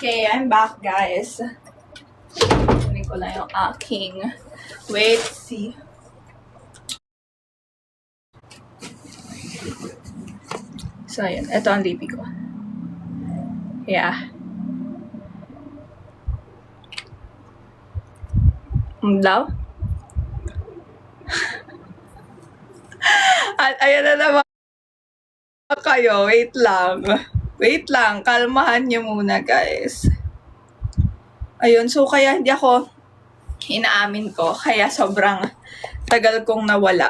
Okay, I'm back, guys. Kunin ko lang yung aking... Wait, see. So, yun. Ito ang lipi ko. Yeah. Daw? At ayan na naman kayo. Wait lang. Wait lang. Kalmahan niyo muna, guys. Ayun. So, kaya hindi ako inaamin ko. Kaya sobrang tagal kong nawala.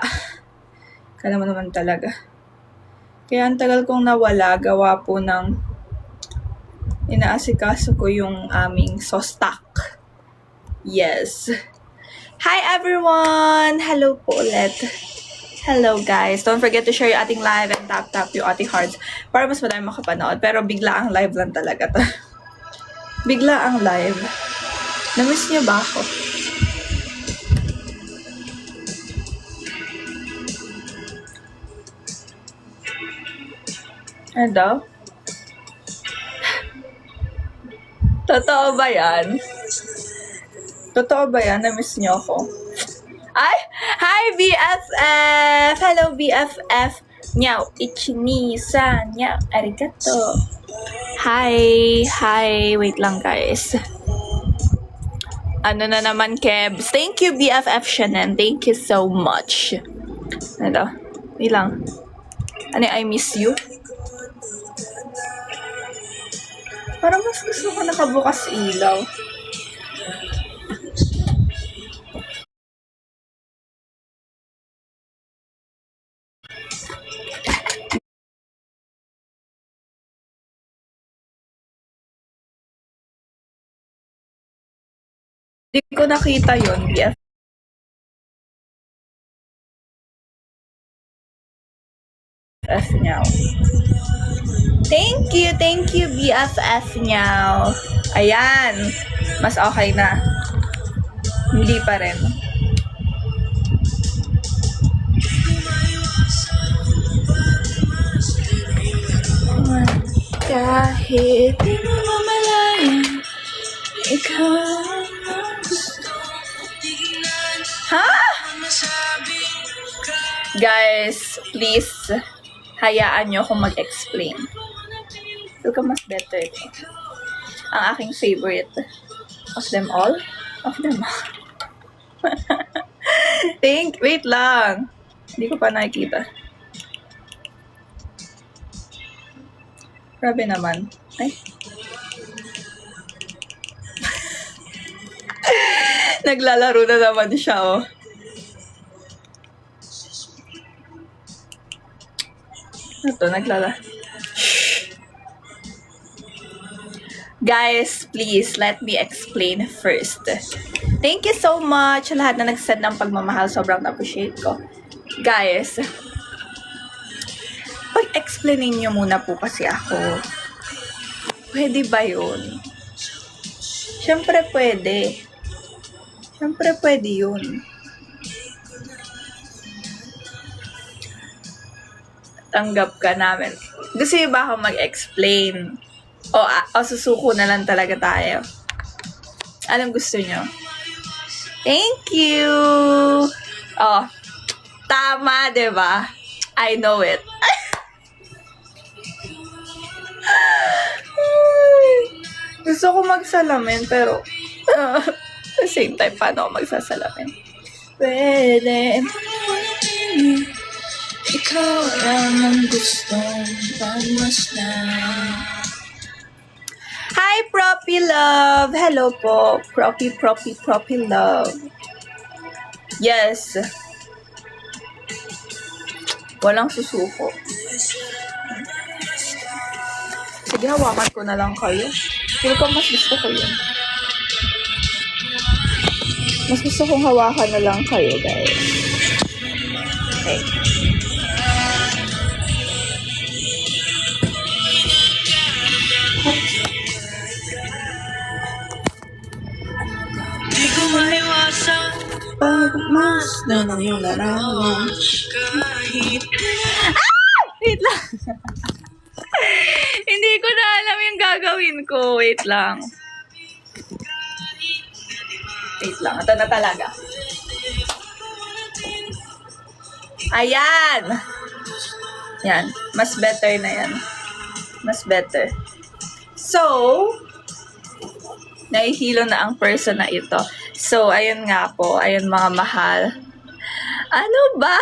Kala mo naman talaga. Kaya ang tagal kong nawala. Gawa po ng inaasikaso ko yung aming stock. Yes. Hi everyone! Hello po ulit. Hello guys. Don't forget to share yung ating live and tap yung ating hearts para mas madami makapanood. Pero bigla ang live lang talaga to. Bigla ang live. Namiss niyo ba ako? Ano daw? Totoo ba yan? Totoo ba yan? Namiss niyo ako? Ay! Hi, BFF! Hello, BFF! Nyaw, ichini-san! Nyaw, arigato! Hi! Hi! Wait lang, guys. Ano na naman, Kebs? Thank you, BFF Shannon. Thank you so much. Ano? Wait lang. Ano, I miss you? Parang mas gusto ko nakabukas ilaw. Hindi ko nakita yun, BFF Nyaw. Thank you, BFF Nyaw. Ayan, mas okay na. Hindi pa rin. Kahit di mo mamalayan, ikaw ang gusto. Ha? Guys, please, hayaan nyo akong mag-explain. Feel ko mas better ito. Ang aking favorite. Of them all? Of them all. Wait lang. Hindi ko pa nakikita. Grabe naman. Ay. Naglalaro na naman siya, oh. Ito, naglalaro. Guys, please, let me explain first. Thank you so much sa lahat na nag-send ng pagmamahal. Sobrang appreciate ko. Guys, pag-explainin nyo muna po kasi ako. Pwede ba yun? Siyempre pwede. Siyempre pwede yun. Tanggap ka namin. Gusto nyo ba ako mag-explain? O susuko na lang talaga tayo? Anong gusto nyo? Thank you! Oh, tama, diba? I know it. Gusto ko magsalamin, pero at the same time, paano ako magsasalamin? Pwede. Ikaw lang ang gustong pagmasdan. Hi, Proppy Love! Hello po. Proppy Love. Yes. Walang susuko. Sige, hawakan ko na lang kayo. Feel ko mas gusto ko yun. Mas gusto kong hawakan na lang kayo, guys. Okay. Di ko maiwasan pagmasdan ng iyong larawan kahit... Ah! Wait lang. Hindi ko na alam yung gagawin ko? Wait lang. Wait lang. Ito na talaga. Ayan! Yan. Mas better na yan. Mas better. So, nahihilo na ang person na ito. So, ayun nga po. Ayun mga mahal. Ano ba?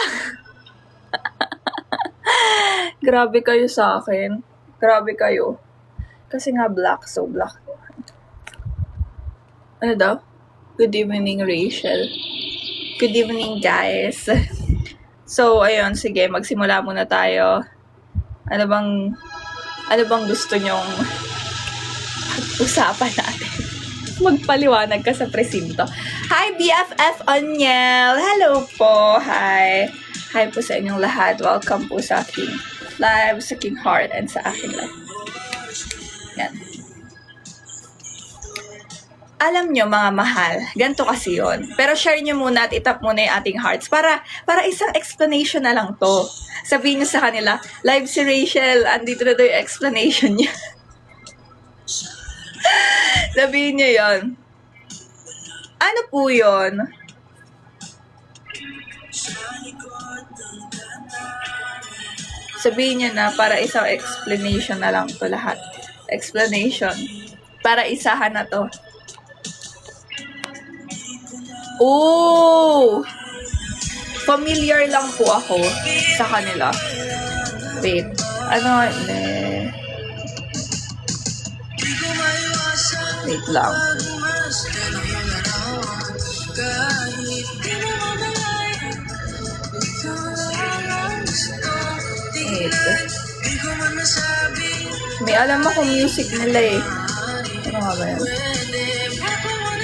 Grabe kayo sa akin. Grabe kayo. Kasi nga black. So, black. Ano daw? Good evening, Rachel. Good evening, guys. So, ayun. Sige, magsimula muna tayo. Ano bang gusto nyong usapan natin? Magpaliwanag ka sa presinto. Hi, BFF Onyel! Hello po! Hi! Hi po sa inyong lahat. Welcome po sa aking live, sa aking heart, and sa aking life. Yan. Alam nyo, mga mahal, ganito kasi yun. Pero share nyo muna at itap muna yung ating hearts para isang explanation na lang to. Sabihin nyo sa kanila, live si Rachel, andito na daw yung explanation niya. Sabihin nyo yun. Ano po yun? Sabihin nyo na para isang explanation na lang to lahat. Explanation. Para isahan na to. Oh! Familiar lang po ako sa kanila. Wait. Ano? Wait lang. Wait. May alam ako music nila eh. Ano nga ba yun?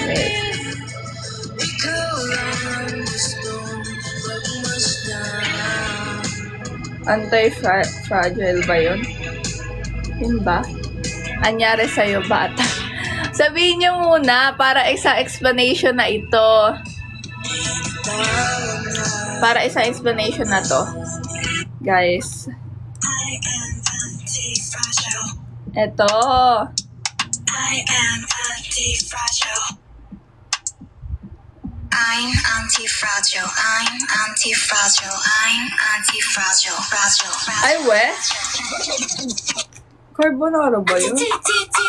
Wait. Anti-fragile ba yun? Yun ba? Anyari sa'yo, bata. Sabihin niyo muna para isang explanation na ito. Para isang explanation na to. Guys. Ito. I am anti-fragile. I'm anti-fragile. I'm anti-fragile. I'm anti-fragile. Fragile. Ay, we? Carbonara ba yun?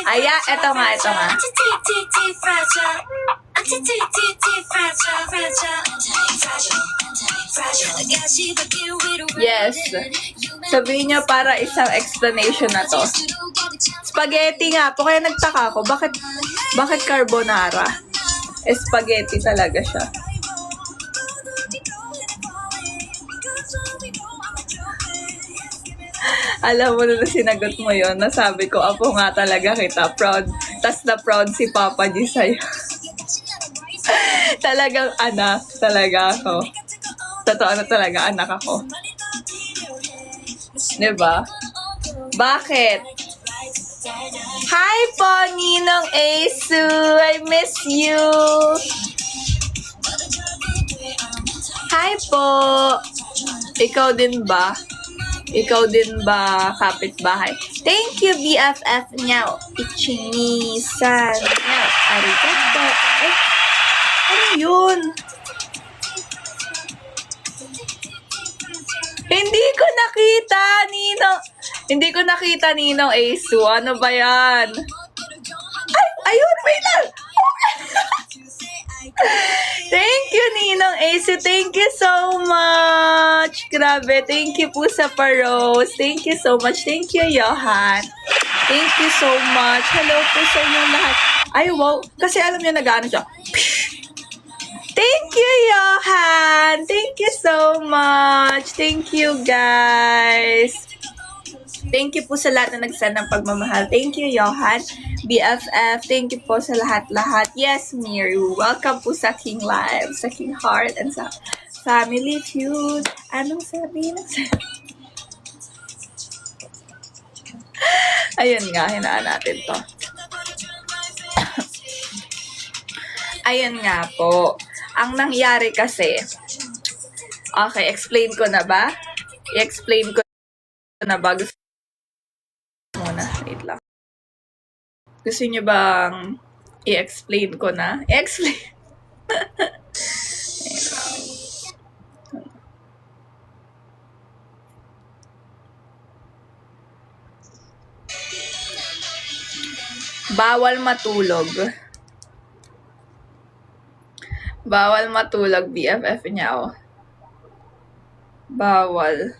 Aya, eto nga. Yes. Sabihin niyo para isang explanation na to. Spaghetti nga po. Kaya nagtaka ako. Bakit carbonara? Spaghetti talaga siya. Alam mo na sinagot mo yon, nasabi ko, apo nga talaga kita. Proud. Tas na proud si Papa G sa'yo. Talagang anak. Talaga ako. Totoo na talaga anak ako. Diba? Bakit? Hi po, Ninong Asu! I miss you! Hi po! Ikaw din ba? Ikaw din ba kapitbahay? Thank you, BFF niyaw. Ichinisan niyaw. Arigato. Eh, ano yun? Hindi ko nakita, Ninong. Hindi ko nakita, Ninong Asu. Ano ba yan? Ay, ayun, wait lang. Thank you, Ninong Asu. Thank you so much. Grabe, thank you po sa pa-rose. Thank you so much. Thank you, Johan. Thank you so much. Hello po sa inyong lahat. Ay, wow. Kasi alam niyo, nag-ano siya. Thank you, Johan. Thank you so much. Thank you, guys. Thank you po sa lahat na nagsend ng pagmamahal. Thank you, Johan. BFF, thank you po sa lahat-lahat. Yes, Miru. Welcome po sa King Live, sa King Heart, and sa Family Feud. Anong sabi na Ayun nga, hinaan natin to. Ayun nga po. Ang nangyari kasi, okay, explain ko na ba? I-explain ko na ba? Gusto muna, wait lang. Gusto niyo bang i-explain ko na? I-explain. Bawal matulog. Bawal matulog, BFF niya ako. Bawal.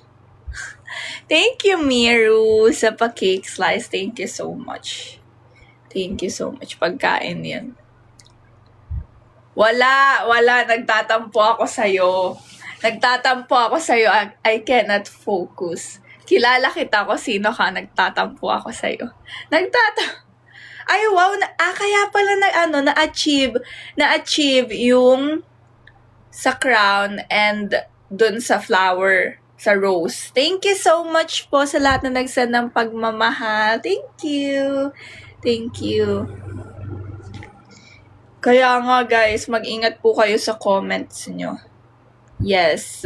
Thank you, Miru, sa pa-cake slice. Thank you so much. Thank you so much. Pagkain yan. Wala. Nagtatampo ako sa'yo. I cannot focus. Kilala kita ko sino ka. Nagtatampo ako sa'yo. Ay, wow. Kaya pala na-achieve yung sa crown and dun sa flower, sa rose. Thank you so much po sa lahat na nagsend ng pagmamahal. Thank you. Thank you. Kaya nga guys, mag-ingat po kayo sa comments nyo. Yes.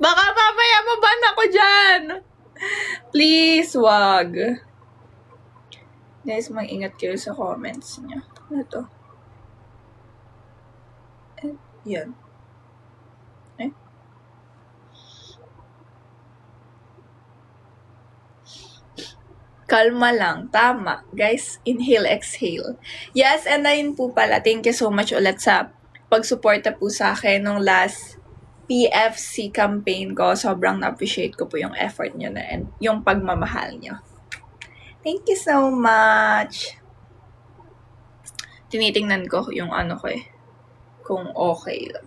Baka mamaya maban ako dyan. Please, wag. Guys, mag-ingat kayo sa comments nyo. Ano to? Yan. Kalma lang. Tama. Guys, inhale, exhale. Yes, and ayun po pala. Thank you so much ulit sa pagsuporta po sa akin nung last PFC campaign ko. Sobrang na-appreciate ko po yung effort nyo na and yung pagmamahal nyo. Thank you so much. Tinitingnan ko yung ano ko eh. Kung okay lang.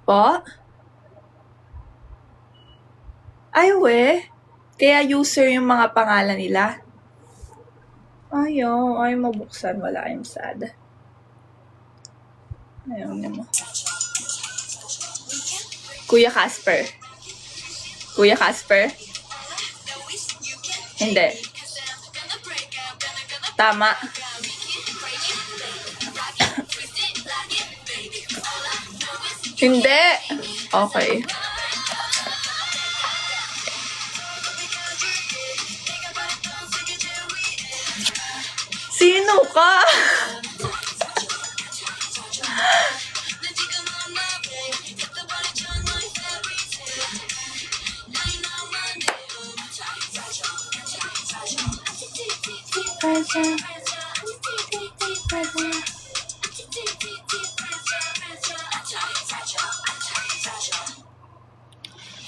Po? Ay, we. Kaya user yung mga pangalan nila. Ayaw mabuksan. Wala, I'm sad. Ayaw naman. Kuya Casper. Hindi. Tama. Hindi. Okay. Sino ka?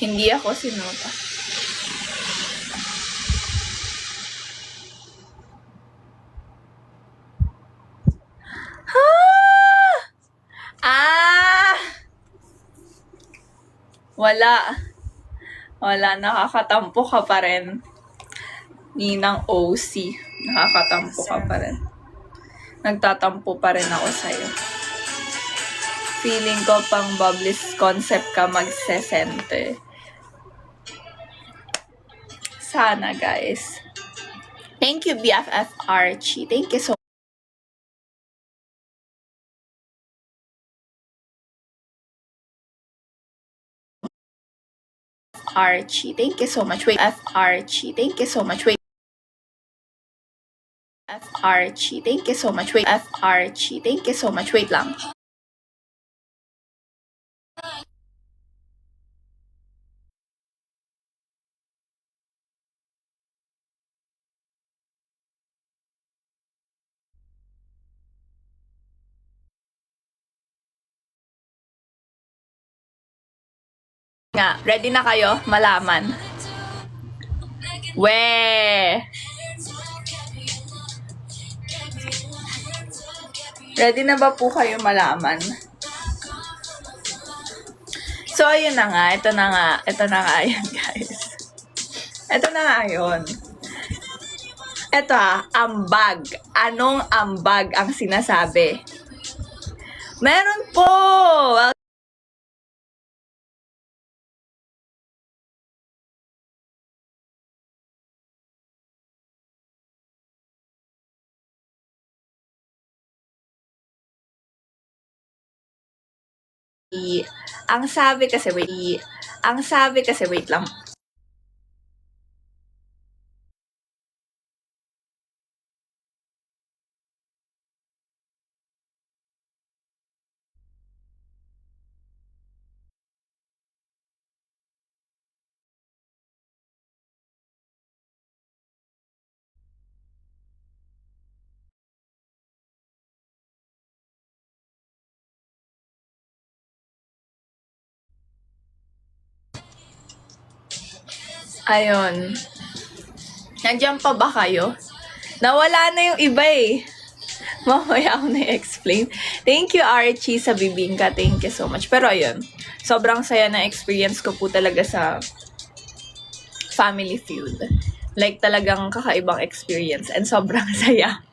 Hindi ako sinuta. Wala, nakakatampo ka pa rin. Ninang OC, nakakatampo ka pa rin. Nagtatampo pa rin ako sa'yo. Feeling ko pang Bubbles concept ka magsesente. Sana, guys. Thank you, BFF Archie. Thank you so much. Archie, thank you so much. Wait, Archie, thank you so much. Wait, Archie, thank you so much. Wait, Archie, thank you so much. Wait lang. Nga, ready na kayo malaman? Ready na ba po kayo malaman? So, ayun na nga. Ito na nga yan, guys. Ito na nga yun. Ito ambag. Anong ambag ang sinasabi? Meron po! Ang sabi kasi, Ang sabi kasi, wait lang. Ayun. Nandiyan pa ba kayo? Nawala na yung iba eh. Mamaya ako na-explain. Thank you, Archie, sa bibingka. Thank you so much. Pero ayun, sobrang saya na experience ko po talaga sa Family Feud. Like, talagang kakaibang experience and sobrang saya.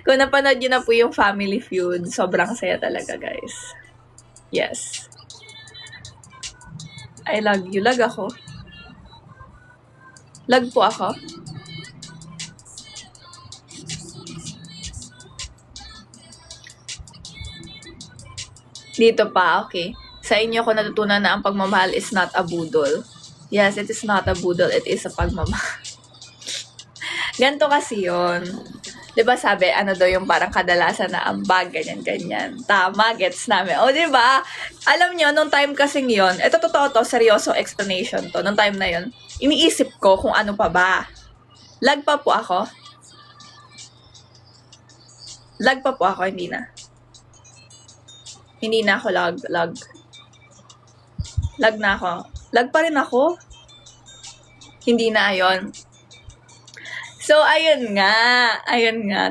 Kung napanood nyo na po yung Family Feud, sobrang saya talaga, guys. Yes. I love you. Lag ako. Lag po ako. Dito pa, okay. Sa inyo ko natutunan na ang pagmamahal is not a budol. Yes, it is not a budol. It is a pagmamahal. Ganto kasi yun. Diba sabi, ano daw yung parang kadalasan na ambag, ganyan-ganyan. Tama, gets namin. O diba, alam nyo, nung time kasing yun, ito totoo to, seryoso explanation to, nung time na yun, iniisip ko kung ano pa ba. Lag pa po ako. Lag pa po ako, hindi na. Hindi na ako lag. Lag na ako. Lag pa rin ako. Hindi na, ayon. So, ayun nga.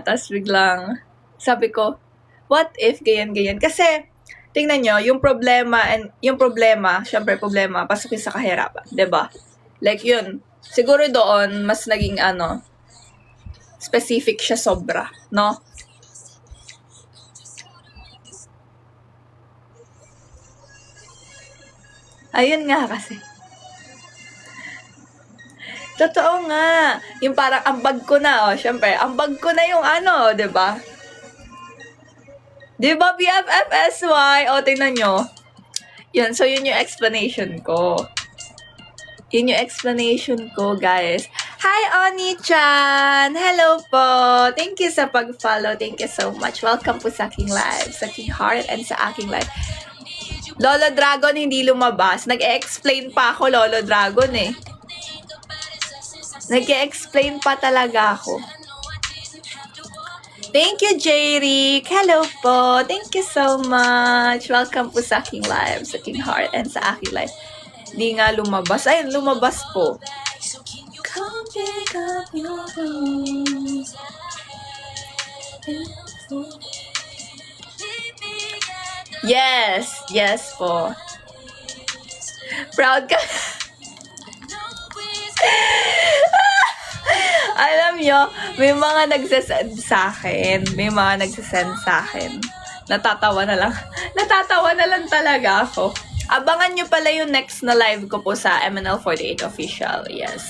Tapos biglang, sabi ko, what if ganyan-ganyan? Kasi, tingnan nyo, yung problema, syempre problema, pasukin sa kahirapan. 'Di ba? Like yun, siguro doon, mas naging specific siya sobra, no? Ayun nga kasi. Totoo nga. Yung parang ambag ko na, syempre, ambag ko na yung 'di ba? 'Di ba, BFFSY? Tingnan nyo. Yun, so yun yung explanation ko. Guys. Hi, Oni-chan! Hello po! Thank you sa pag-follow. Thank you so much. Welcome po sa aking live, sa aking heart, and sa aking live. Lolo Dragon hindi lumabas. Nag-e-explain pa ako, Lolo Dragon eh. Nag-e-explain pa talaga ako. Thank you, J-Rick. Hello po. Thank you so much. Welcome po sa aking live, sa aking heart, and sa aking live. Di nga lumabas. Ayun, lumabas po. Come pick up your clothes. Yes po. Proud ka. Alam nyo, may mga nagsasend sa akin. Natatawa na lang talaga ako. Abangan nyo pala yung next na live ko po sa MNL48 Official. Yes.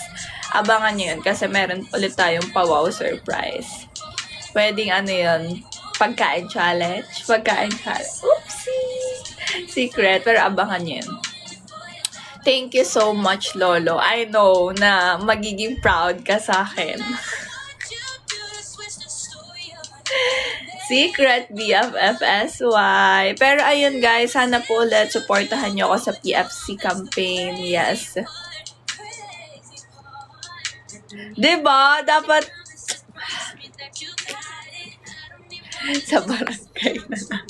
Abangan nyo yun kasi meron ulit tayong pa-wow surprise. Pwedeng yun, pagkain challenge. Oopsie! Secret, pero abangan nyo yun. Thank you so much, Lolo. I know na magiging proud ka sa akin. Secret BFFSY. Pero ayun guys, sana po ulit supportahan nyo ako sa PFC campaign. Yes. Diba? Dapat sa barangay na lang.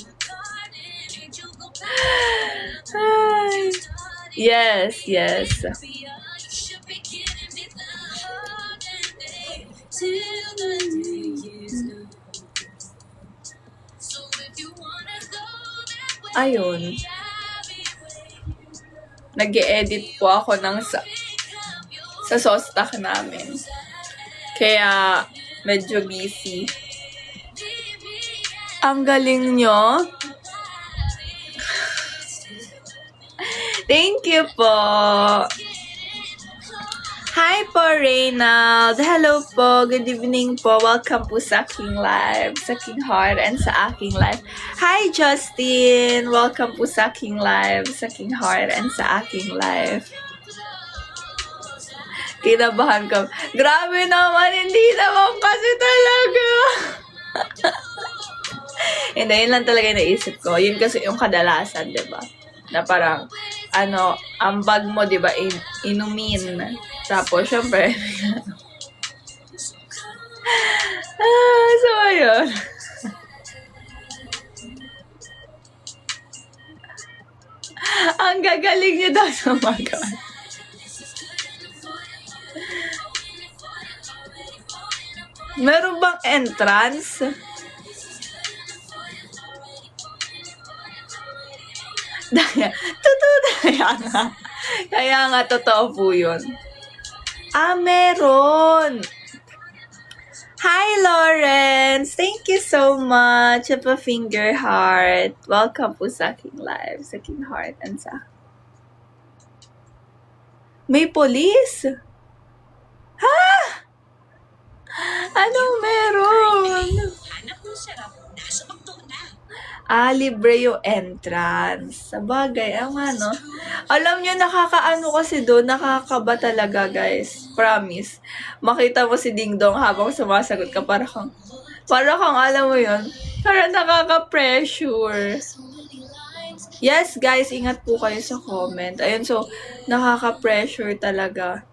Ay. Yes. Ayun. Nag-e-edit po ako sa Sostak namin. Kaya, medyo busy. Ang galing nyo. Thank you po. Hi po, Reynald. Hello po. Good evening po. Welcome po sa aking live, sa aking heart, and sa aking live. Hi, Justin. Welcome po sa aking live, sa aking heart, and sa aking live. Kinabahan ka. Grabe naman, hindi naman kasi talaga. Hindi, yun lang talaga yung naisip ko. Yun kasi yung kadalasan, di ba? Na parang, ang bag mo, di ba, inumin. Tapos, syempre, so, ayun. Ang gagaling niyo daw sa mga. Meron bang entrance? Kaya nga, totoo po yun. Meron. Hi, Lawrence. Thank you so much. Of a finger heart. Welcome po sa aking live, sa aking heart, and sa... May police? Ha? Anong meron? Libre yung entrance. Sabagay, no? Alam nyo, nakakaano kasi doon, nakakaba talaga, guys. Promise. Makita mo si Ding Dong habang sumasagot ka, para kang, alam mo yun, parang nakaka-pressure. Yes, guys, ingat po kayo sa comment. Ayun, so, nakaka-pressure talaga.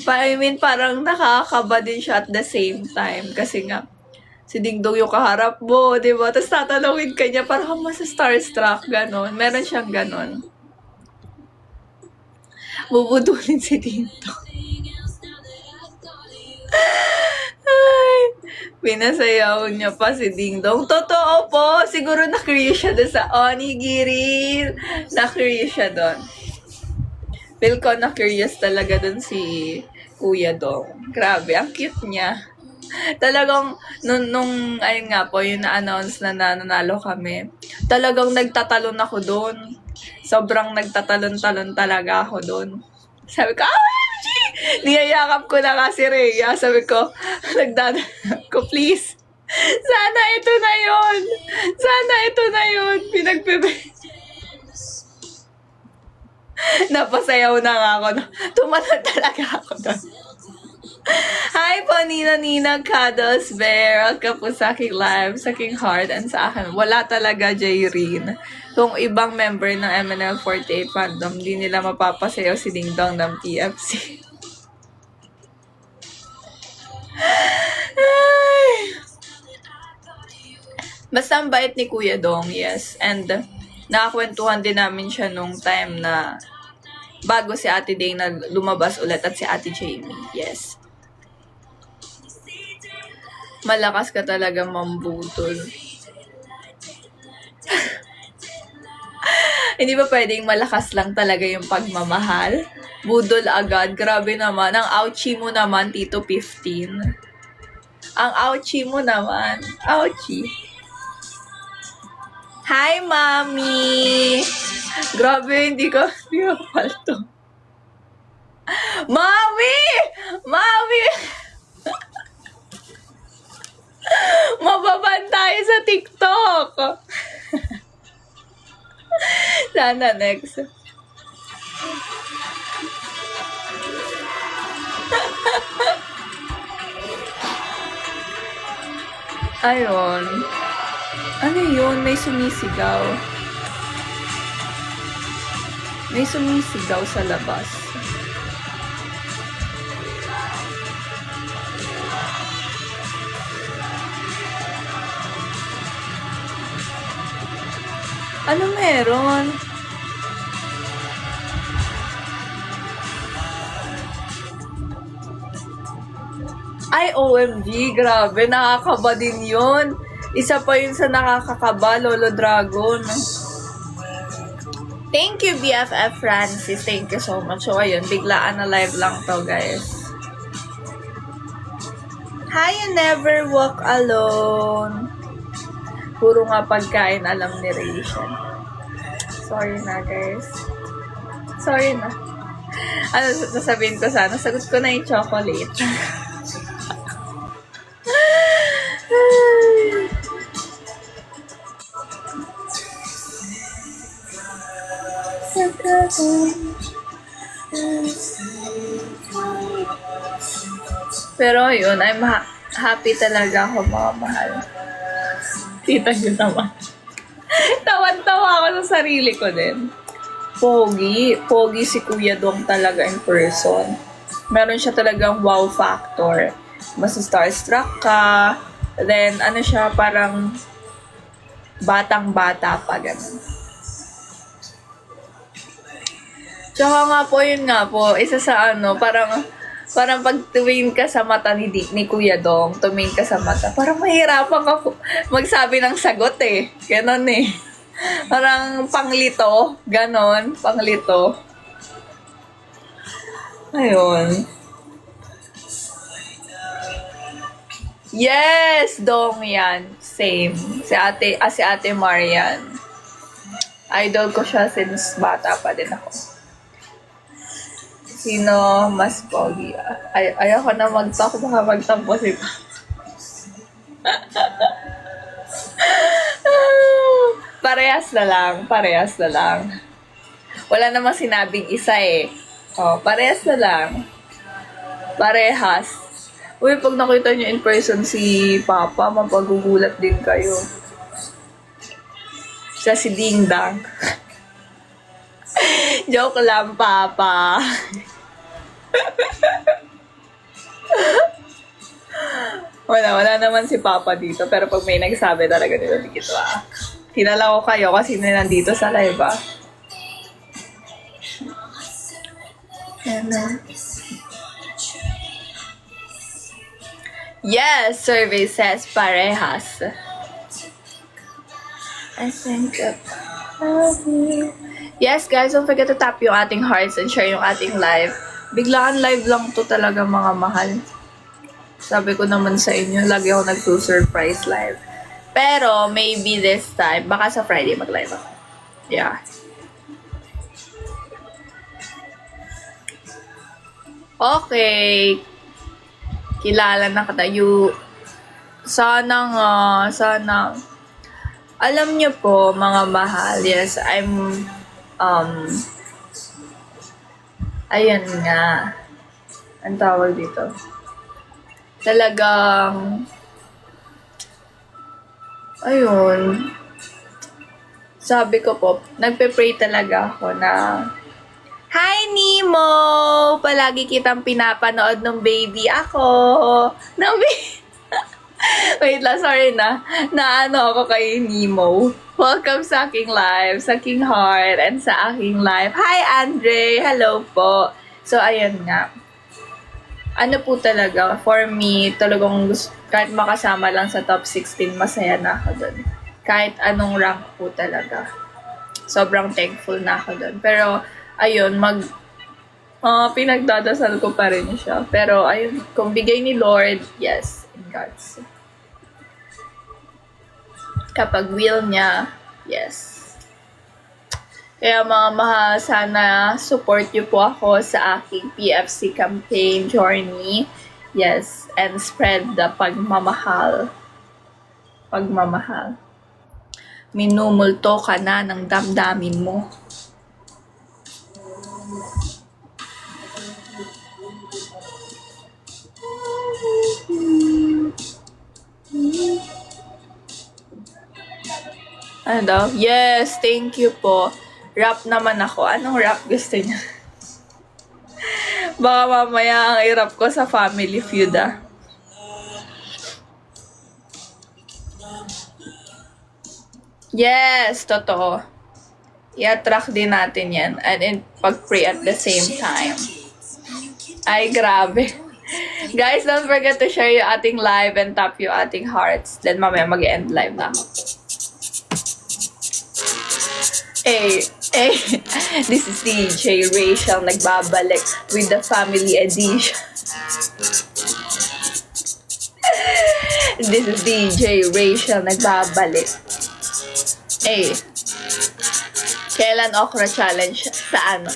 I mean, parang nakakaba din siya at the same time. Kasi nga, si Ding Dong yung kaharap mo, di ba? Tapos tatanungin ka niya, parang masa starstruck, ganon. Meron siyang ganon. Bubudulin si Ding Dong. Ay, pinasayaw niya pa si Ding Dong. Totoo po, siguro na-curious siya doon sa onigiri. Na-curious siya doon. Feel ko na-curious talaga doon si Kuya Dong. Grabe, ang cute niya. Talagang, nung ayun nga po, yung na-announce na nanalo kami, talagang nagtatalon ako doon. Sobrang nagtatalon-talon talaga ako doon. Sabi ko, OMG! Niyayakap ko na kasi Rhea. Sabi ko, ko, please. Sana ito na yun. Sana ito na yun. Napasayaw na nga ako. Tumalon talaga ako doon. Hi po, Nina Cuddles Bear. Welcome po sa aking live, sa aking heart, and sa akin. Wala talaga, Jayreen. Kung ibang member ng MNL48 fandom, di nila mapapasayaw si Ding Dong ng TFC. Basta ang bait ni Kuya Dong, yes. And nakakwentuhan din namin siya nung time na bago si Ate Day na lumabas ulit at si Ate Jamie. Yes. Malakas ka talaga mambutol. Hindi ba pwedeng malakas lang talaga yung pagmamahal? Budol agad. Grabe naman. Ang ouchie mo naman, Tito 15. Ang ouchie mo naman. Ouchie. Hi, Mami! Grabe, hindi ko palto. Mami! Mami! Mababan tayo sa TikTok! Sana next. Ayun. Ano yun? May sumisigaw. May sumisigaw sa labas. Ano meron? Ay, OMG, grabe, nakakaba din yun. Isa pa yun sa nakakakaba, Lolo Dragon. Thank you, BFF Francis. Thank you so much. So, ayun, biglaan na live lang to, guys. Hi, you never walk alone. Puro nga pagkain alam ni Rachel. Sorry na, guys. Sorry na. Ano sasabihin ko sana? Sagot ko na yung chocolate. Pero yun, I'm happy talaga ako, mga mahal. Tita nyo naman. Tawan-tawa ako sa sarili ko din. Pogi. Pogi si Kuya Dong talaga in person. Meron siya talagang wow factor. Mas starstruck ka. Then, ano siya, parang batang-bata pa, ganun. Tsaka nga po, yun nga po, isa sa ano, parang pag tumingin ka sa mata ni Kuya Dong, tumingin ka sa mata, parang mahirapan ka magsabi ng sagot eh. Ganon eh. Parang panglito. Ganon. Panglito. Ayun. Yes! Dong yan. Same. Si ate Marian. Idol ko siya since bata pa din ako. Sino mas pogi? Ayoko na mag-talk. Baka magtampo si Parehas na lang. Wala namang sinabing isa eh. Oh, parehas na lang. Parehas. Uy, pag nakita niyo in person si Papa, mapagugulat din kayo. Siya si Ding Dang. Joke lang, Papa. Wala naman si Papa dito. Pero pag may nagsabi talaga nila dito, kilala ko kayo kasi nandito sa live, Yes, survey says parehas. I think yes, guys, don't forget to tap yung ating hearts and share yung ating live. Biglaan live lang to talaga, mga mahal. Sabi ko naman sa inyo, lagi ako nag-surprise live. Pero, maybe this time, baka sa Friday mag-live ako. Yeah. Okay. Kilala na kita. Sana. Alam niyo po, mga mahal, yes, ayan nga. Ang tawag dito. Talagang, ayun, sabi ko po, nagpe-pray talaga ako na, hi, Nemo! Palagi kitang pinapanood ng baby ako. Wait lang, sorry na. Naano ako kay Nemo. Welcome sa aking live, sa aking heart, and sa aking live. Hi, Andre! Hello po. So, ayan nga. Ano po talaga, for me, talagang kahit makasama lang sa top 16, masaya na ako dun. Kahit anong rank po talaga. Sobrang thankful na ako dun. Pero, ayun, pinagdadasal ko pa rin siya. Pero, ayun, kung bigay ni Lord, yes, in God's. Kapag will niya, yes. Kaya mga mahal, sana support niyo po ako sa aking PFC campaign journey. Yes, and spread the pagmamahal. Pagmamahal. Minumulto ka na ng damdamin mo. Ano daw? Yes, thank you po. Rap naman ako. Anong rap gusto niya? Baka mamaya ang i-rap ko sa Family Feud, Yes, totoo. I-attract din natin yan. And pag-pray at the same time. Ay, grabe. Guys, don't forget to share yung ating live and tap yung ating hearts. Then mamaya mag-end live na ako. Hey, this is DJ Rachel nagbabalik with the family edition. This is DJ Rachel nagbabalik. Hey, kailan okra challenge sa ano?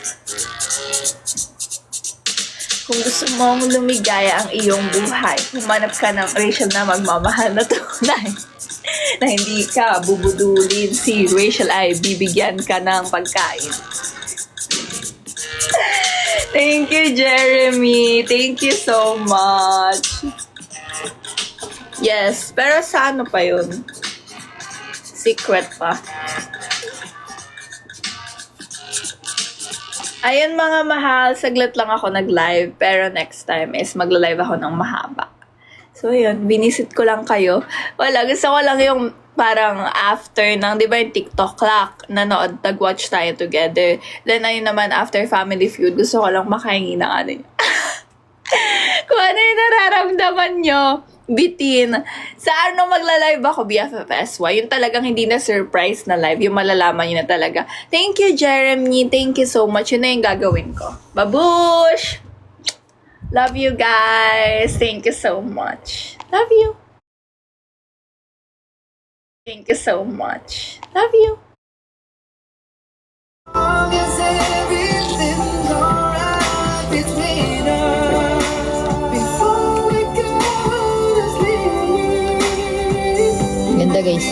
Kung gusto mong lumigaya ang iyong buhay, humanap ka ng Rachel na magmamahal na tunay. Na hindi ka bubudulin. Si Rachel ay bibigyan ka ng pagkain. Thank you, Jeremy. Thank you so much. Yes, pero sa ano pa yun? Secret pa. Ayun mga mahal, saglit lang ako nag-live, pero next time is magla-live ako ng mahaba. So yun, binisit ko lang kayo. Wala, gusto ko lang yung parang after ng, di ba yung TikTok clock, nanood, nag-watch tayo together. Then ayun naman, after Family Feud, gusto ko lang makahingi ng ano yun. Kung ano yung nararamdaman nyo, bitin. Sa ano magla-live ako, BFFSY, yung talagang hindi na surprise na live, yung malalaman nyo na talaga. Thank you, Jeremy. Thank you so much. Yun na yung gagawin ko. Babush! Love you guys. Thank you so much. Love you. Thank you so much. Love you. Long as everything's alright between us before we go to sleep. Ganda guys.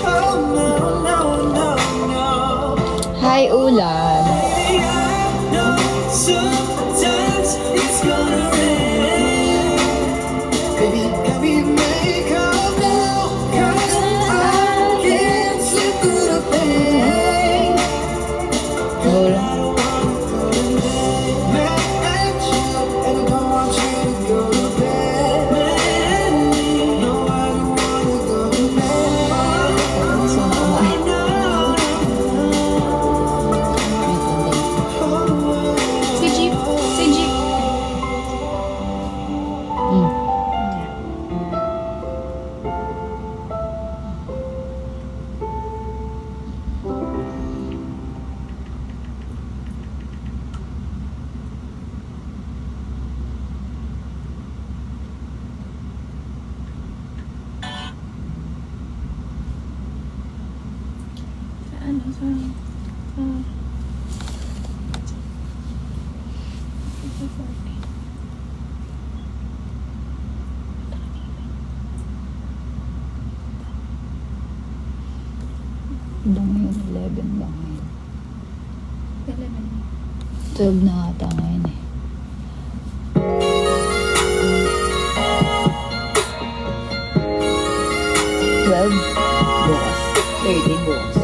Oh no, no, no, no. Hi, ulan. No, sometimes it's gonna rain. Baby, can we make up now? 'Cause I can't sleep through the pain. Ulan. So, kumain. Si Jeep. Si Jeep. Hanggang ngayon, 11 ba ngayon? 12 na ata ngayon eh. Bukas. 30 bukas.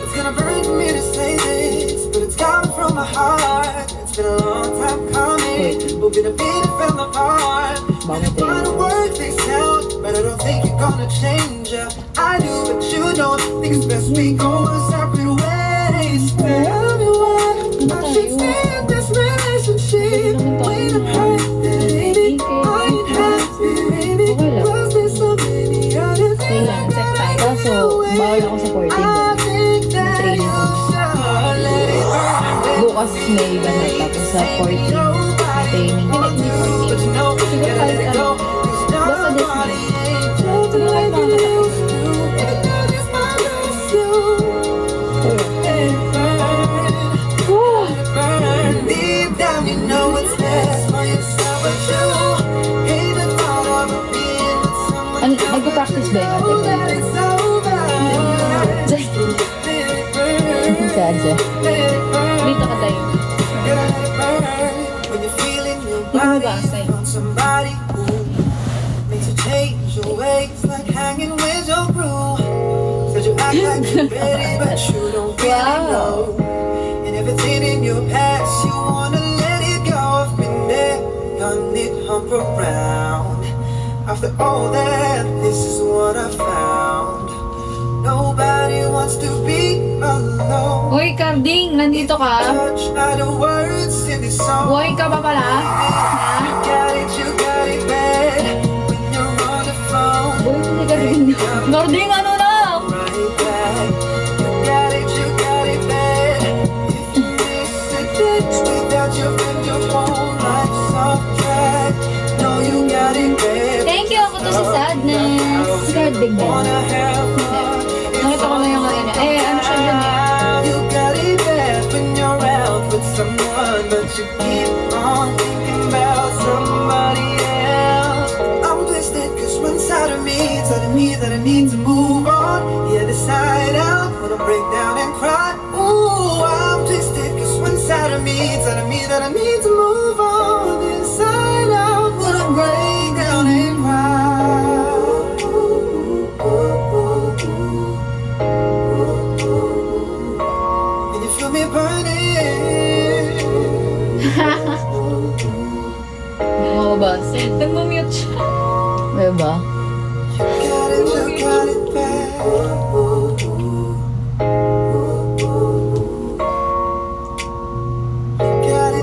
It's gonna burn me to say this, but it's coming from my heart. It's been a long time coming. Hoping to beat it from the heart. And if I don't work things out, but I don't think you're gonna change. I do, but you don't think it's best we go our separate ways. Tell me why I should stay in this relationship when I'm hurt, baby. I ain't happy, baby. Was there so many other things that I Kaso, bawal ako sa 14 doon. Training ko. Bukas may ganun. Tapos sa 14, training ko may 14. Siguro kahit ano. Basta Disney. Siguro kahit mga katapos. Deep down, you know it's best for yourself, but you hate the thought of being with someone else. Nagpa-practice ba yung ate mo? That it's over. Let it burn, Sadya. let it burn. Dito ka tayo. Let it burn. When you're feeling your body from somebody who makes you change your ways, like hanging with your crew. Said you act like you're ready, but you don't really know. And everything in your past, you wanna let it go. I've been there, done it, hump around. After all that, this is what I found. Nobody wants to be alone. Uy, Carding, nandito ka? Touch are the words in this song. Buhay ka pa pala? You got it bad when you're on the phone. Uy, hindi ka rin. Carding, ano na? Right back. You got it bad. If you Big Ben. Wanna have fun. Nakita ko na yung kanina. Ano siya dyan eh? You got it bad when you're out with someone, but you keep on thinking about somebody else. I'm twisted cause one side of me telling me that I need to move on. The other side out, wanna break down and cry. Ooh, I'm twisted cause one side of me telling me that I need to move on. The other side out, wanna break down and cry. Can you feel me burning? Mababas. Nag-mute siya. Diba? You got it bad.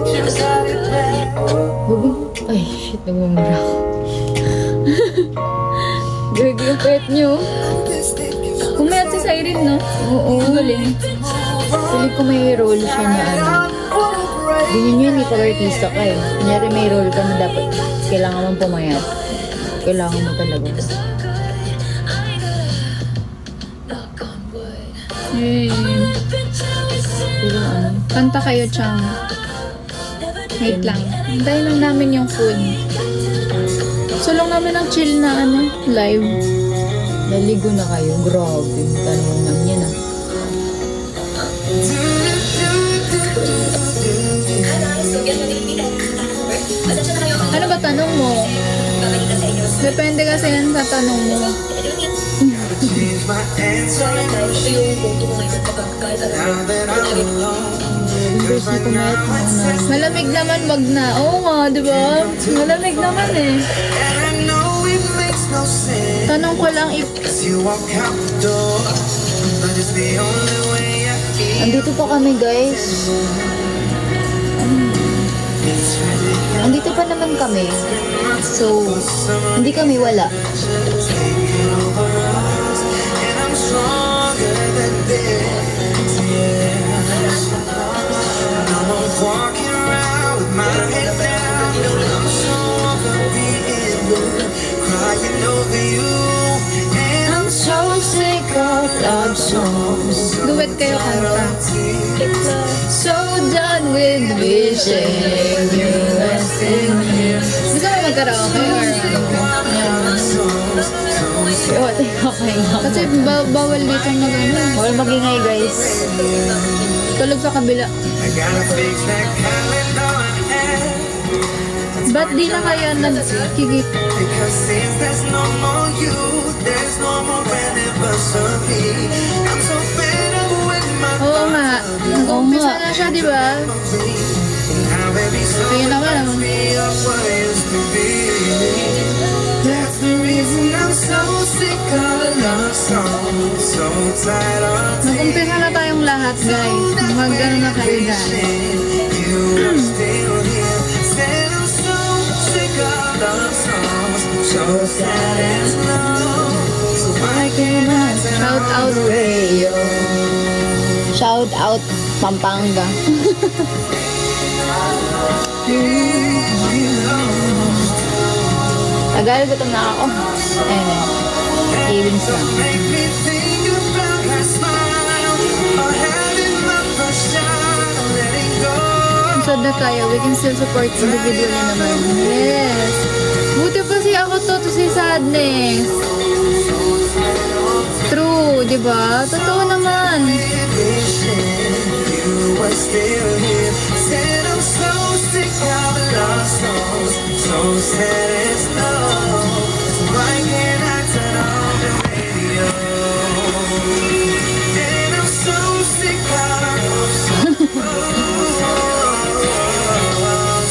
You got it bad. Bubi. Ay, shit. Nagmumura ako. Gagi yung pet nyo. Kumayat si Siren, no? Oo. Galing. Piling ko may role siya na ano. Ganyan yun, ikaw artista ka eh. Kunyari may role ka na dapat kailangan mong pumayat. Kailangan mo talaga. Yay. Pero ano, Kanta kayo, Chang. Wait lang. Hintayin lang namin yung food. So lang namin ang chill na live. naligo na kayo. Grabe, tanungan niya na. Ano ba tanong mo? Depende kasi yan sa tanong mo. Change my answer now that I'm alone. First na kumayat mo na. Malamig naman, wag na. Oo nga, di ba? Malamig naman eh. And I know it makes no sense Tanong ko lang if as you walk out the door, but it's the only way I feel. Andito pa kami guys. It's ridiculous. Andito pa naman kami. So, hindi kami wala. Taking over us, and I'm stronger than this. Yeah. No more walking around with my head down. I'm so over being blue, crying over you, and I'm so sick of love songs. duet kayo kanta. So done with wishing you were still here. Gusto mo mag-karaoke or Ewan, okay nga. Kasi bawal dito mag-ano. Bawal magingay guys. Tulog sa kabila. I gotta fix that calendar I had, Ba't di na kaya nagkikita? because since there's no more you, there's no more anniversary. I'm so fed up with my Oo nga. Nag-umpisa na siya, di ba? now baby, so Kaya naman. me of what used to be. That's the reason I'm so sick of love songs, so tired of Nag-umpisa na tayong lahat, guys. Mag-ano na kayo dyan. you are still here. Said I'm so sick of love songs, so sad and slow. So why can't I turn Shout out. radio? Shout out Pampanga. Tagal, gutom na ako. Ayun. Savings lang. Make me think about that smile, or having my first shot, or letting go. Sad na tayo. We can still support individually naman. Yes. Buti pa si ako to si Sadness. True, di ba? Totoo naman. Wishing you were still here. Said I'm so sick of love songs, so sad and slow. So why can't I turn on the radio? And I'm so sick of love songs,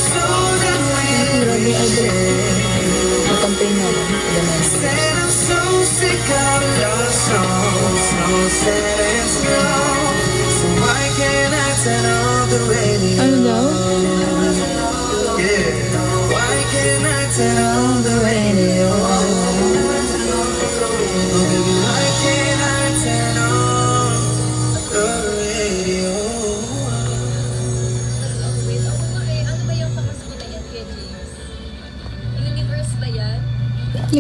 so that Grabe, we idol. Mag-campaign na lang. Ganun. said I'm so sick of love songs, so sad and slow. So why can't I turn on the radio? Ano daw? Yeah. Why can't I turn on the radio? Oh, baby, why can't I turn on the radio? Ano ba yung pangas mo na yan, Kuya James? Universe ba yan?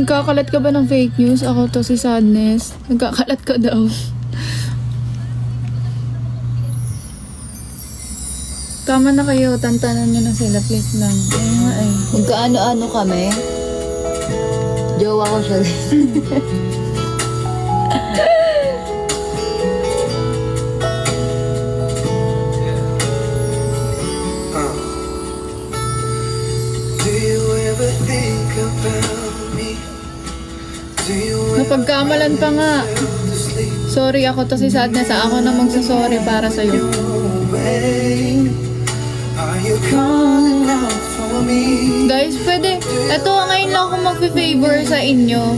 Nagkakalat ka ba ng fake news? Ako to si Sadness. Nagkakalat ka daw. Tama na kayo. Tantanan nyo na sila. Please lang. Ayun nga eh. Magkaano-ano kami. Jowa ko siya. Do you ever think about me? Do you ever Napagkamalan pa nga. sleep Sorry, ako to si Sadness. Ako na magsasorry para sa'yo. away? Are you calling out for me? Guys, pwede. Ito, ngayon lang ako mag-favor sa inyo.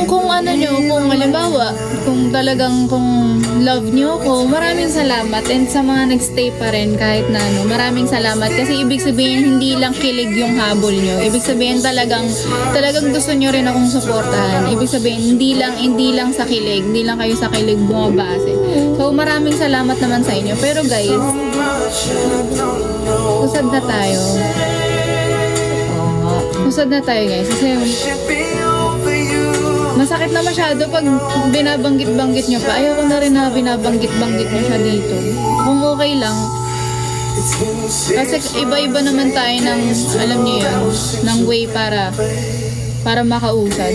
Kung ano nyo, kung halimbawa, kung talagang kung love nyo ko, maraming salamat. And sa mga nagstay pa rin kahit na ano, maraming salamat. Kasi ibig sabihin, hindi lang kilig yung habol nyo. Ibig sabihin talagang gusto nyo rin akong suportahan. Ibig sabihin, hindi lang sa kilig. Hindi lang kayo sa kilig bumabase. So, maraming salamat naman sa inyo. Pero guys, usad na tayo. Oo nga. Usad na tayo guys. Kasi Should be over you. masakit na masyado pag binabanggit-banggit nyo pa. Ayoko na rin na binabanggit-banggit nyo siya dito. Kung okay lang. It's been Kasi iba-iba naman tayo ng, alam niyo yun, ng way para makausad.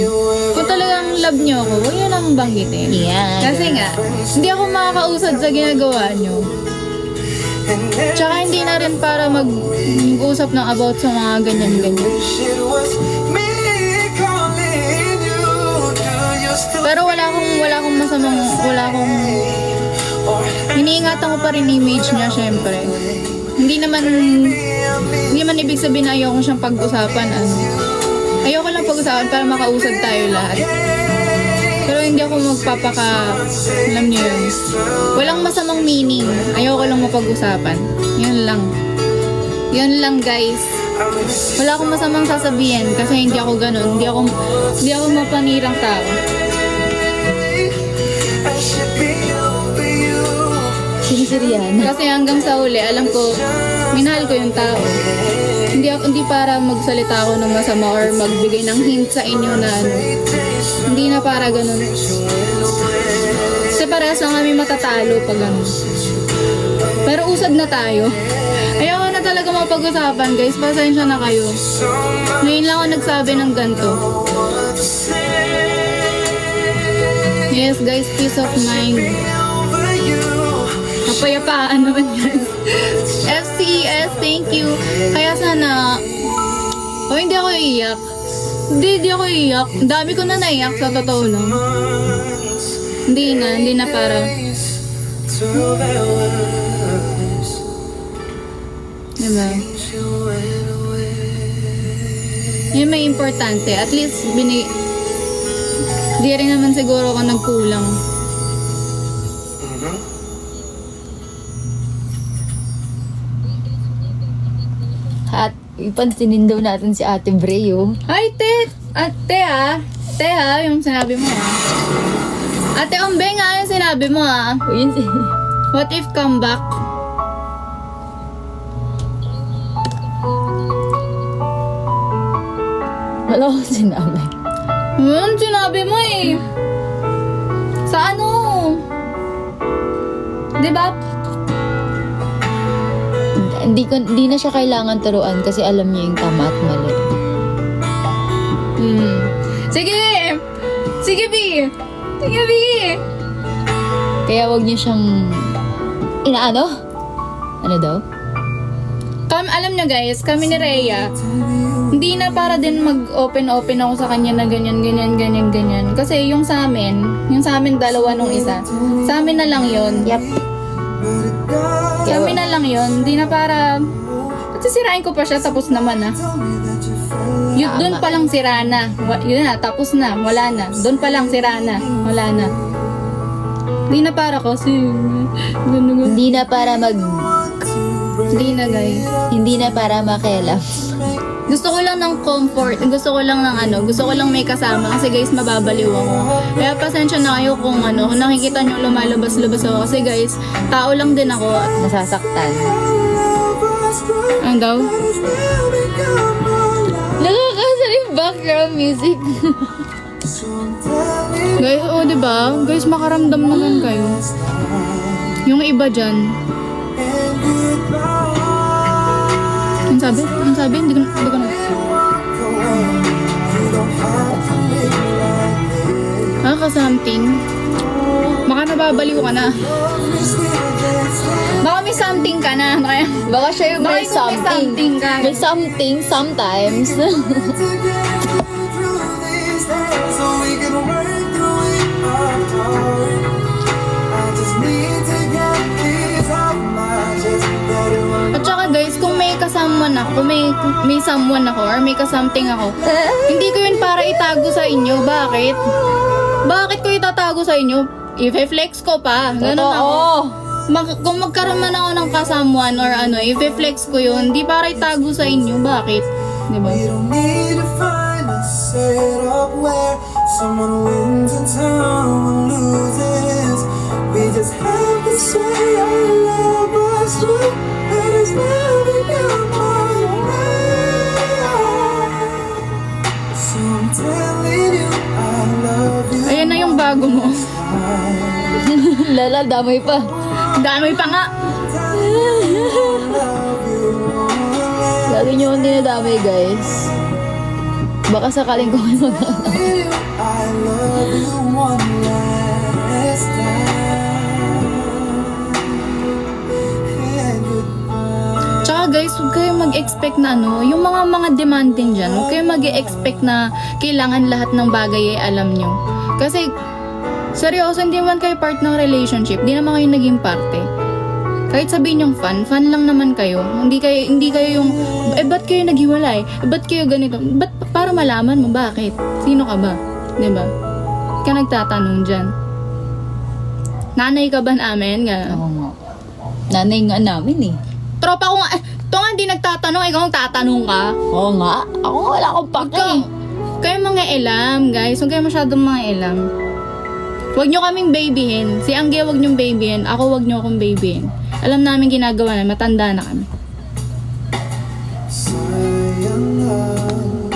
Kung talagang love nyo ako, huwag nyo nang banggitin. Yeah. Kasi nga, hindi ako makakausad sa ginagawa nyo. Tsaka hindi na rin para mag-usap ng about sa mga ganyan-ganyan. wish it was me calling you. Do you still Pero wala akong masamang, iniingatan ko pa rin image niya, syempre. Hindi naman ibig sabihin na ayoko siyang pag-usapan, ano. Ayoko lang pag-usapan para makausad tayo lahat. Pero hindi ako alam niyo yun. Walang masamang meaning. Ayoko lang mapag-usapan. Yun lang. Yun lang, guys. Wala akong masamang sasabihin kasi hindi ako ganun. Hindi ako mapanirang tao. I should be over you. Sinisiriyan. Kasi hanggang sa uli, alam ko, minahal ko yung tao. Hindi para magsalita ako ng masama or magbigay ng hint sa inyo na ano. Hindi na para ganun. Kasi parehas lang kami matatalo pag ganun. Pero usad na tayo. Ayoko na talaga mapag-usapan, guys. Pasensya na kayo. Ngayon lang ako nagsabi ng ganito. Yes, guys, peace of mind. Kapayapaan naman, guys. FCES, thank you. Kaya sana... hindi ako iiyak. Hindi ako iiyak. Ang dami ko na naiyak sa totoo lang. Hindi na para... Diba? Yun may importante. At least, di rin naman siguro ako nagkulang. At ipansinin daw natin si Ate Breo. Ay, Ate ha, yung sinabi mo ha. Ate Umbeng nga yung sinabi mo ha. O yun si... What if come back? Wala akong sinabi. Yun, sinabi mo eh. Sa ano? Diba? Hindi na siya kailangan turuan kasi alam niya yung tama at mali. Sige! Sige, B! Sige, B! Kaya wag niyo siyang... Inaano? Ano daw? Alam nyo guys, kami ni Rhea, hindi na para din mag-open ako sa kanya na ganyan. Kasi yung sa amin dalawa nung isa. Sa amin na lang yon. Yep. Sa amin na lang yon. Hindi na para... Kasi sirain ko pa siya, tapos naman ah. Yun, doon pa lang sira na. Yun na, tapos na, wala na. Doon pa lang sira na, wala na. Hindi na para kasi... Hindi na para Hindi na guys. Hindi na para makialam. Gusto ko lang ng comfort, gusto ko lang may kasama kasi guys mababaliw ako. Kaya pasensya na kayo kung kung nakikita nyo lumalabas-labas ako kasi guys, tao lang din ako at Nasasaktan. ano daw? Nakakasalib Background music. So I'm telling Guys, diba? Guys, makaramdam naman kayo. Yung iba dyan. and goodbye. Ang sabi? Ang sabi? Hindi ko na. Walk away. You don't have to live like this. Nakaka-something. Baka nababaliw ka na. Baka may something ka na. Baka siya yung Baka may ikaw may something. something ka. May something sometimes. So we can work through it apart. I just need to get this off my chest. At saka guys, kung may kasamuan ako, kung may someone ako, or may kasamting ako, hindi ko yun para itago sa inyo. Bakit? Bakit ko itatago sa inyo? I-flex ko pa. Ganun ako. Kung magkaroon man ako ng kasamuan or ano, i-flex ko yun, hindi para itago sa inyo. Bakit? Diba? We don't need to find a setup where someone wins and someone loses. We just have to say our love was true, and it's never been my way. So I'm telling you, I love you. Ayan na yung bago mo. Lala, damay pa. Dami pa nga. Lagi nyo akong dinadamay, guys. Baka sakaling ko kayo mag- I love you one last time. And goodbye. Tsaka guys, huwag kayo mag-expect na ano, yung mga demanding dyan, huwag kayo mag-expect na kailangan lahat ng bagay ay alam nyo. Kasi, seryoso, hindi man kayo part ng relationship, di naman kayo naging parte. Kahit sabihin yung fun lang naman kayo. Hindi kayo yung, ba't kayo naghiwalay? Ba't kayo ganito? Ba't para malaman mo bakit? Sino ka ba? Diba? Ka nagtatanong dyan. Nanay ka ba namin? Ganun. Oo nga. Nanay nga namin eh. Tropa ko nga, ito nga hindi nagtatanong, ikaw ang tatanong ka. Oo nga. Ako wala akong pake. Kayo mga elam, guys. Huwag kayo masyadong mga elam. Huwag nyo kaming babyhin. Si Angge, huwag nyong babyhin. Ako, huwag nyo akong babyhin. Alam namin ginagawa na, matanda na kami. Sayang lang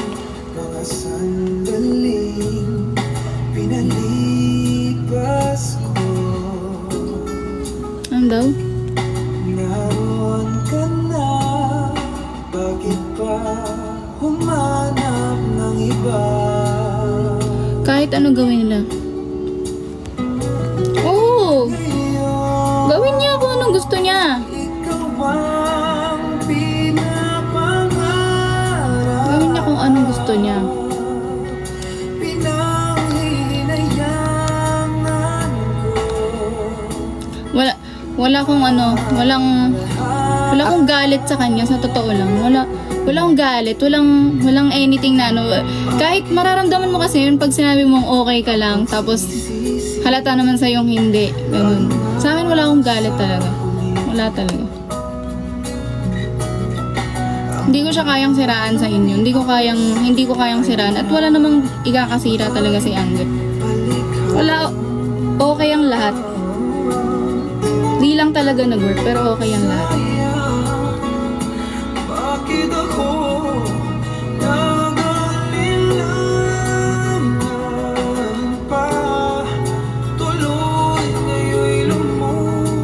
mga sandaling pinalipas ko. Ano daw? Naroon ka na, bakit pa humanap ng iba? Kahit ano gawin nila. Oo! Gawin niya kung anong gusto niya. Ikaw ang pinapangarap. Gawin niya kung anong gusto niya. Pinanghinayangan ko. Wala akong ano, wala akong galit sa kanya, sa totoo lang. Wala akong galit, walang anything na ano. Kahit mararamdaman mo kasi yun pag sinabi mong okay ka lang, tapos halata naman sa yung hindi. Ganun. Sa akin wala akong galit talaga. Wala talaga. Hindi ko siya kayang siraan sa inyo. Hindi ko kayang siraan. At wala namang ikakasira talaga si Angge. Wala, okay ang lahat. Di lang talaga nag-work, pero okay ang lahat. Bakit ako